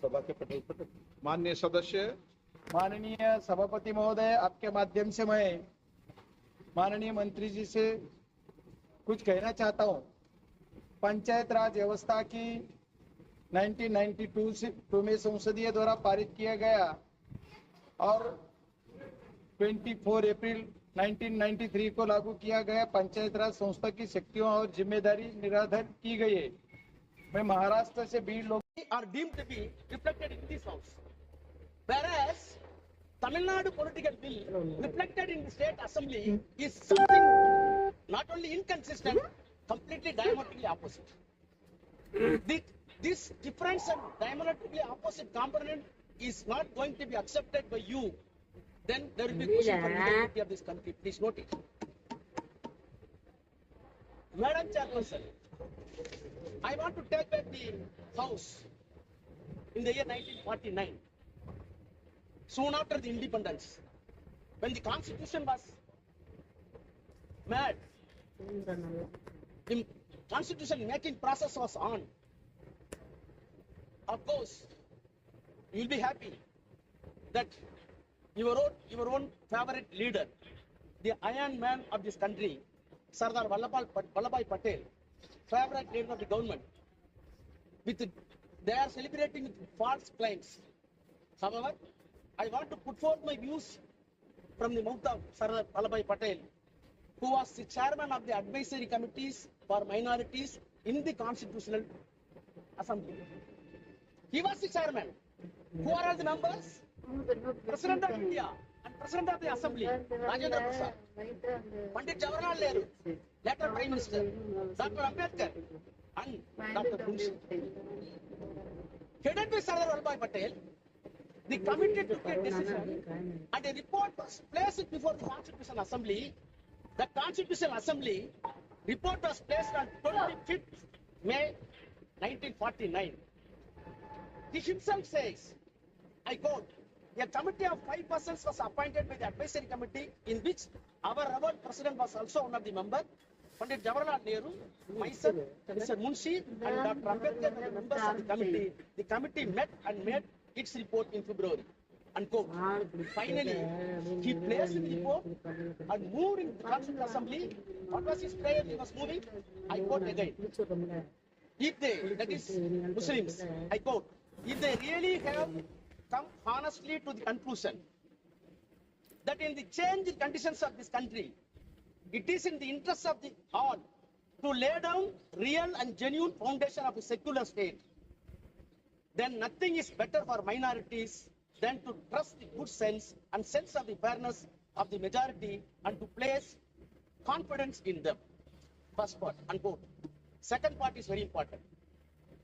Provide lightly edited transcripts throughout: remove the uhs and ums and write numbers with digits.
सभा के पटल पर माननीय सदस्य, माननीय सभापति महोदय, आपके माध्यम से मैं माननीय मंत्री जी से कुछ कहना चाहता हूँ। पंचायत राज व्यवस्था की 1992 में संसदीय द्वारा पारित किया गया और 24 अप्रैल 1993 को लागू किया गया। पंचायत राज संस्था की शक्तियों और जिम्मेदारी निराधार की गई है। मैं महाराष्ट्र से 20 लोग are deemed to be reflected in this house, whereas Tamil Nadu political bill reflected in the state assembly is something not only inconsistent, completely diametrically opposite. This difference and diametrically opposite component is not going to be accepted by you. Then there will be question for integrity of this country. Please note it. Madam Chairperson, I want to take back the house in the year 1949, soon after the independence, when the constitution was made, the constitution making process was on. Of course, you will be happy that your own favorite leader, the Iron Man of this country, Sardar Vallabhbhai Patel, favorite leader of the government, they are celebrating with false claims. However, I want to put forth my views from the mouth of Sardar Vallabhbhai Patel, who was the chairman of the advisory committees for minorities in the Constitutional Assembly. He was the chairman. Who are all the members? President of India and President of the Assembly, Rajendra Prasad, Pandit Jawaharlal Nehru, later Prime Minister, Dr. Ambedkar, and Dr. Munshi. Headed by Sardar Vallabhbhai Patel, the committee took a decision and a report was placed before the Constitutional Assembly. The Constitutional Assembly report was placed on 25th May 1949. He himself says, I quote, a committee of 5 persons was appointed by the advisory committee, in which our revered president was also one of the members, Pandit Jawaharlal Nehru, myself, Mr. Munshi, and Dr. Ambedkar were the members of the committee. The committee met and made its report in February. Unquote. Finally, he placed the report and moved in the Constitutional Assembly. What was his prayer he was moving? I quote again. If they, that is Muslims, I quote, if they really have come honestly to the conclusion that in the changed conditions of this country, it is in the interest of the all to lay down real and genuine foundation of a secular state, then nothing is better for minorities than to trust the good sense and sense of the fairness of the majority and to place confidence in them. First part, unquote. Second part is very important.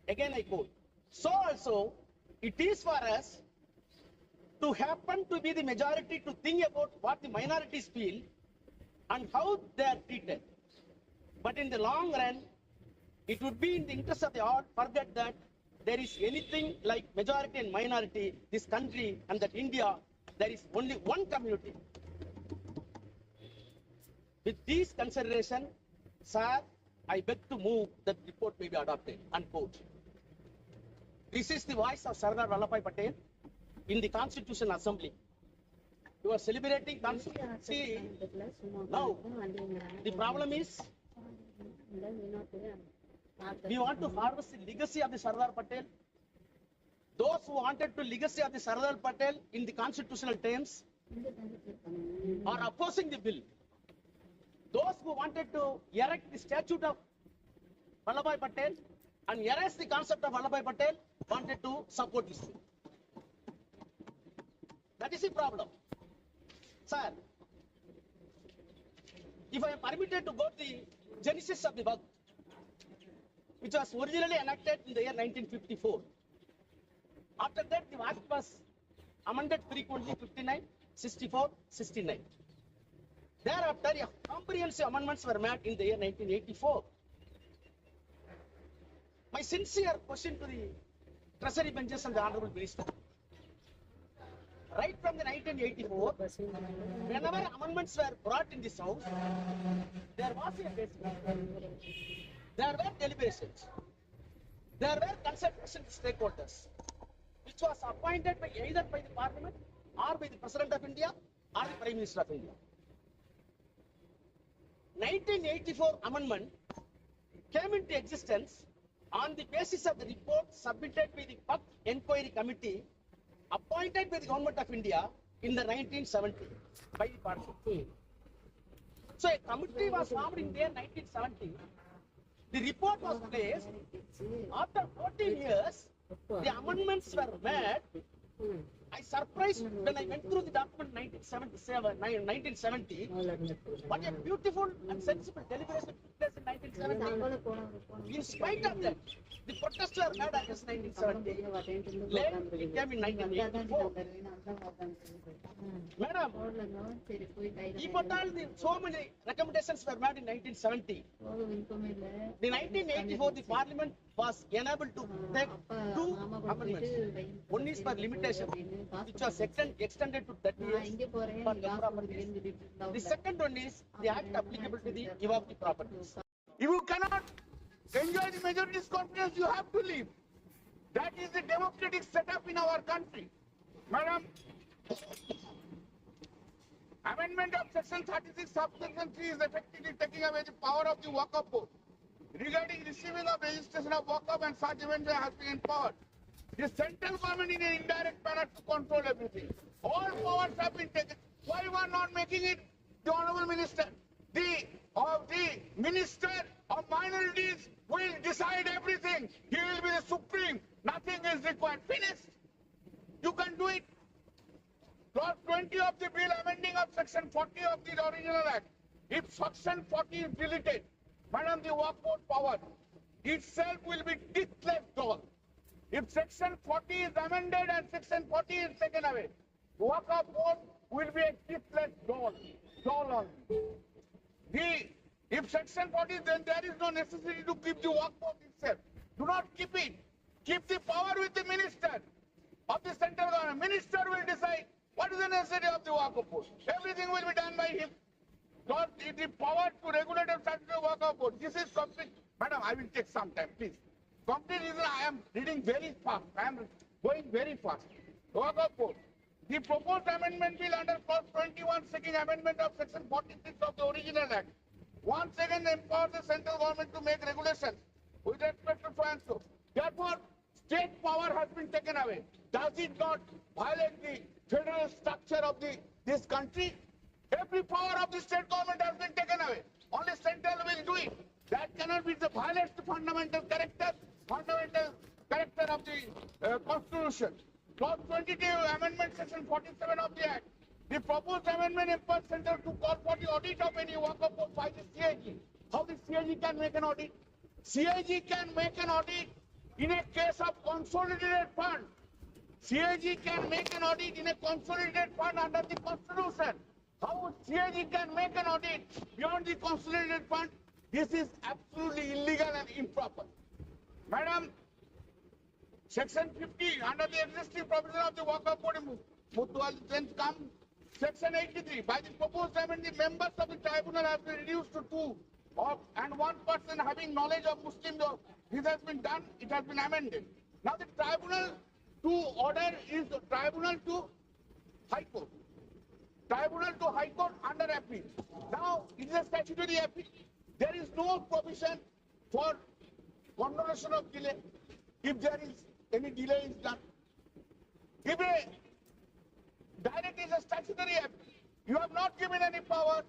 Again I quote, so also it is for us to happen to be the majority to think about what the minorities feel and how they are treated. But in the long run, it would be in the interest of the all forget that there is anything like majority and minority, this country and that India, there is only one community. With these considerations, sir, I beg to move that report may be adopted, unquote. This is the voice of Sardar Vallabhbhai Patel in the Constitutional Assembly. You are celebrating Constitution. See, now, the problem is, we want to harvest the legacy of the Sardar Patel. Those who wanted to legacy of the Sardar Patel in the constitutional terms are opposing the bill. Those who wanted to erect the statue of Vallabhbhai Patel and erase the concept of Vallabhbhai Patel wanted to support this bill. That is the problem. Sir, if I am permitted to go to the genesis of the work, which was originally enacted in the year 1954. After that, the Act was amended frequently 59, 64, 69. Thereafter, comprehensive amendments were made in the year 1984. My sincere question to the Treasury benches and the Honorable Minister. Right from the 1984, whenever amendments were brought in this House, there was a basis. There were deliberations. There were consultations with stakeholders, which which was appointed by either by the Parliament or by the President of India or the Prime Minister of India. 1984 amendment came into existence on the basis of the report submitted by the Spech Inquiry Committee appointed by the Government of India in the 1970 by the Parliament. So a committee was formed in the year 1970. The report was placed. After 14 years, the amendments were made. I surprised when I went through the document 1970. What a beautiful and sensible deliberation took place in 1970. In spite of that, the protest were made against 1970. Later, it came in 1984. Madam, if at all so many recommendations were made in 1970, the 1984 the Parliament was enabled to take two amendments. One is for limitation, which was extended to 30 years for the properties. The second one is the act applicable to the give of the properties. If you cannot enjoy the majority's confidence, you have to leave. That is the democratic setup in our country. Madam, amendment of section 36 subsection 3 is effectively taking away the power of the Waqf board. Regarding receiving of registration of Waqf and such events has been empowered. The central government in an indirect manner to control everything. All powers have been taken. Why you are not making it? The Honorable Minister, the Minister of Minorities will decide everything. He will be the supreme. Nothing is required. Finished. You can do it. Clause 20 of the bill amending of section 40 of the original act. If section 40 is deleted, Madam, the Waqf board power itself will be deathless doll. If section 40 is amended and section 40 is taken away, Waqf board will be a deathless doll only. If section 40, then there is no necessity to keep the Waqf board itself. Do not keep it. Keep the power with the minister of the central government. Minister will decide what is the necessity of the Waqf board. Everything will be done by him. Because the power to regulate and statutory Waqf board. This is complete. Madam, I will take some time, please. Complete reason I am reading very fast. I am going very fast. Waqf board. The proposed amendment bill under clause 21 seeking amendment of section 46 of the original act once again empowers the central government to make regulations with respect to so and so. Therefore, state power has been taken away. Does it not violate the federal structure of this country? Every power of the state government has been taken away. Only central will do it. That cannot be the violates the fundamental character of the Constitution. Clause 22, Amendment Section 47 of the Act. The proposed amendment empowers Central to call for the audit of any Waqf board by the CAG. How the CAG can make an audit? CAG can make an audit in a case of consolidated fund. CAG can make an audit in a consolidated fund under the Constitution. How CAG can make an audit beyond the consolidated fund? This is absolutely illegal and improper. Madam, Section 50, under the existing provision of the Waqf board, then come Section 83. By the proposed amendment, the members of the tribunal have been reduced to 2, and 1 person having knowledge of Muslim law. This has been done, it has been amended. Now the tribunal to order is the tribunal to High Court. Tribunal to High Court under appeal. Now it is a statutory appeal. There is no provision for condonation of delay if there is any delay is done. If a direct is a statutory appeal, you have not given any power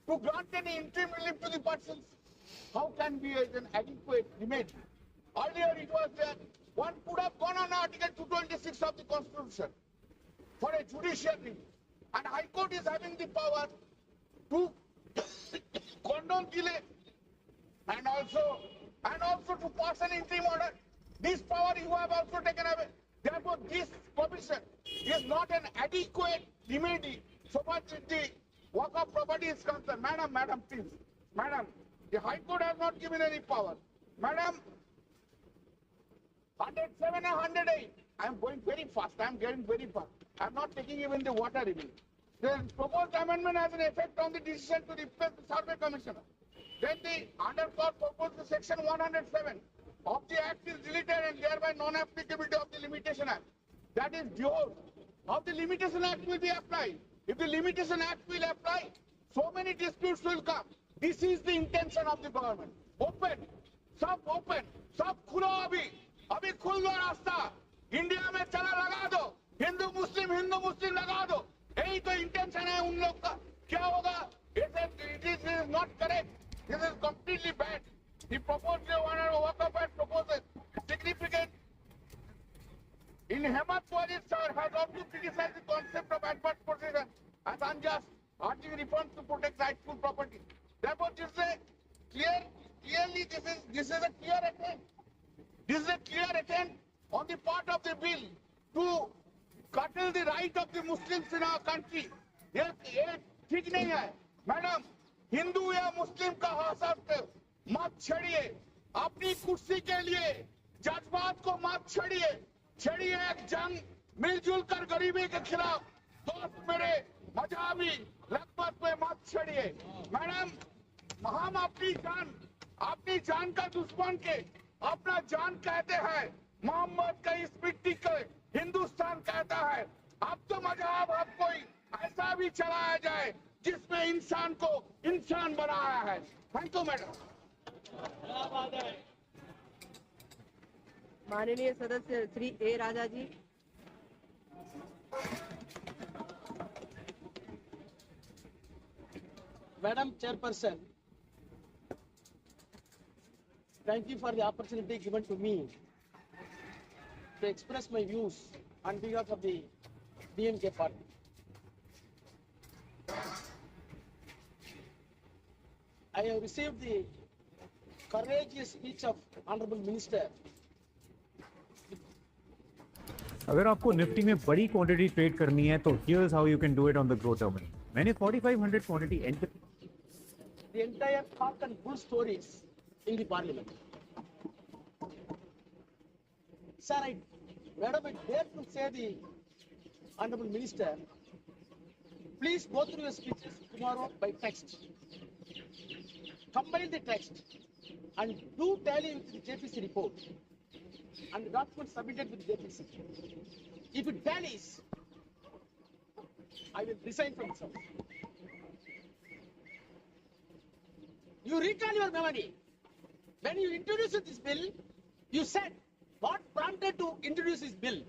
to grant any interim relief to the persons. How can be an adequate remedy? Earlier it was that one could have gone on Article 226 of the Constitution for a judicial review. And High Court is having the power to condone delay and also to pass an interim order. This power you have also taken away. Therefore, this provision is not an adequate remedy so much as the Waqf property is concerned. Madam, please. Madam, the High Court has not given any power. Madam, 107 and 108. I am going very fast. I am getting very fast. I am not taking even the water even. The proposed amendment has an effect on the decision to replace the survey commissioner. Then the under clause proposed to section 107 of the Act is deleted and thereby non-applicability of the Limitation Act. That is due of the Limitation Act will be applied. If the Limitation Act will apply, so many disputes will come. This is the intention of the government. Open, सब खुलो अभी खुल दो रास्ता, India में चला लगा दो, हिंदू मुस्लिम लगा दो, यही तो इंटेंशन है उन लोग का. क्या होगा? It is not correct. This is completely bad. The proposal one and work and proposes significant. In Hemant Wajid sir has also criticized the concept of adverse possession as unjust, urging reforms to protect rightful property. Therefore, this is a clearly this is a clear attempt. This is a clear attempt on the part of the bill to curtail the right of the Muslims in our country. ये ठीक नहीं है, madam. Hindu या मुस्लिम का हसद मत छेड़िए, अपनी कुर्सी के लिए जज्बात को मत छेड़िए. एक जंग मिलजुल कर गरीबी के खिलाफ. दोस्त मेरे मजहबी लगभग में मत छेड़िए. मैडम, हम अपनी जान का दुश्मन के अपना जान कहते हैं. मोहम्मद का इस मिट्टी को हिंदुस्तान कहता है. अब तो मजहब अब कोई ऐसा भी चलाया जाए जिसमें इंसान को इंसान बनाया है. Thank you madam. माननीय सदस्य श्री ए राजा जी. Madam Chairperson, thank you for the opportunity given to me to express my views on behalf of the DMK party. I have received the courageous speech of Honorable Minister. अगर आपको Nifty में बड़ी quantity trade करनी है तो here's how you can do it on the Groww terminal. मैंने 4500 quantity enter. The entire cock and bull stories in the parliament. Sir, Madam, I dare to say the Honorable Minister, please go through your speeches tomorrow by text. Combine the text and do tally with the JPC report and the document submitted with the JPC. If it tallies, I will resign from this house. You recall your memory. When you introduced this bill, you said what prompted to introduce this bill.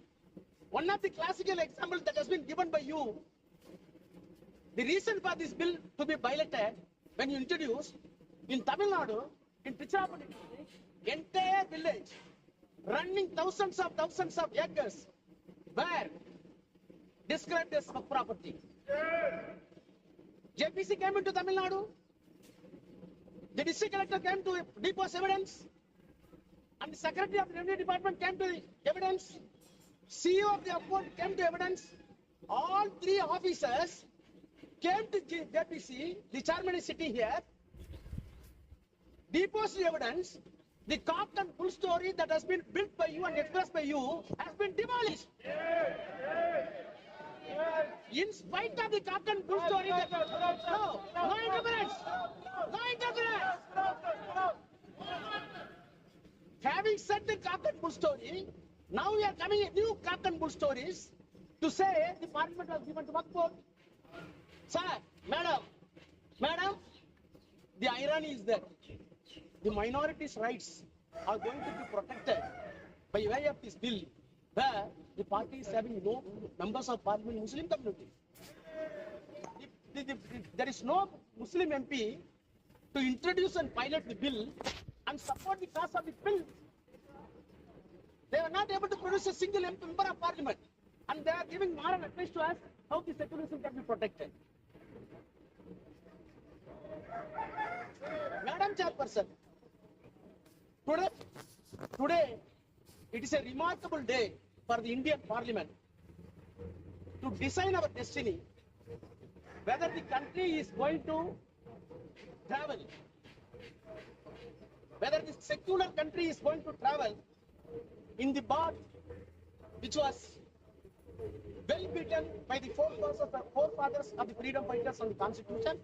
One of the classical examples that has been given by you, the reason for this bill to be piloted when you introduced in Tamil Nadu, in Tiruchirappalli, entire village running thousands of acres were described as Spech property. JPC came into Tamil Nadu. The district collector came to depose evidence, and the secretary of the revenue department came to the evidence. CEO of the upward came to evidence. All three officers came to JPC. The chairman is sitting here. Deposed the evidence. The cock and bull story that has been built by you and expressed by you has been demolished. In spite of the cock and bull story, no interference. No interference. Having said the cock and bull story, now we are coming a new cock and bull stories to say the parliament was given to Waqf. Sir, madam, the irony is that the minorities' rights are going to be protected by way of this bill, where the party is having no members of parliament in Muslim community. There is no Muslim MP to introduce and pilot the bill and support the cause of the bill. They are not able to produce a single member of parliament, and they are giving moral advice to us how the secularism can be protected. Madam Chairperson, today it is a remarkable day for the Indian Parliament to design our destiny, whether the country is going to travel, whether the secular country is going to travel in the path which was well beaten by the forefathers of the freedom fighters on the constitution,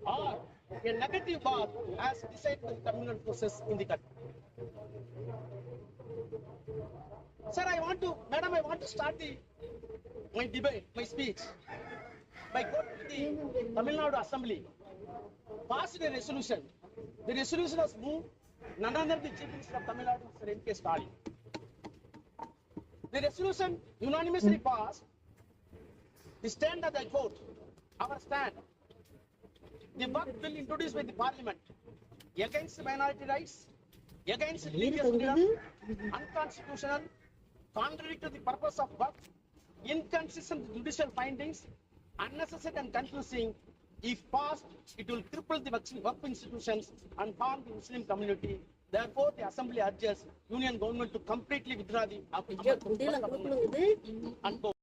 or a negative war as decided by the communal forces in the country. Sir, Madam, I want to start my debate, my speech, by going to the Tamil Nadu Assembly, passed a resolution. The resolution was moved, none other than the Chief Minister of Tamil Nadu, Sir N.K. Stalin. The resolution unanimously passed. The stand that I quote, our stand, the work bill introduced by the parliament against minority rights, against religious freedom, unconstitutional, contrary to the purpose of work, inconsistent with judicial findings, unnecessary and confusing. If passed, it will cripple the work institutions and harm the Muslim community. Therefore, the Assembly urges Union government to completely withdraw the unquote.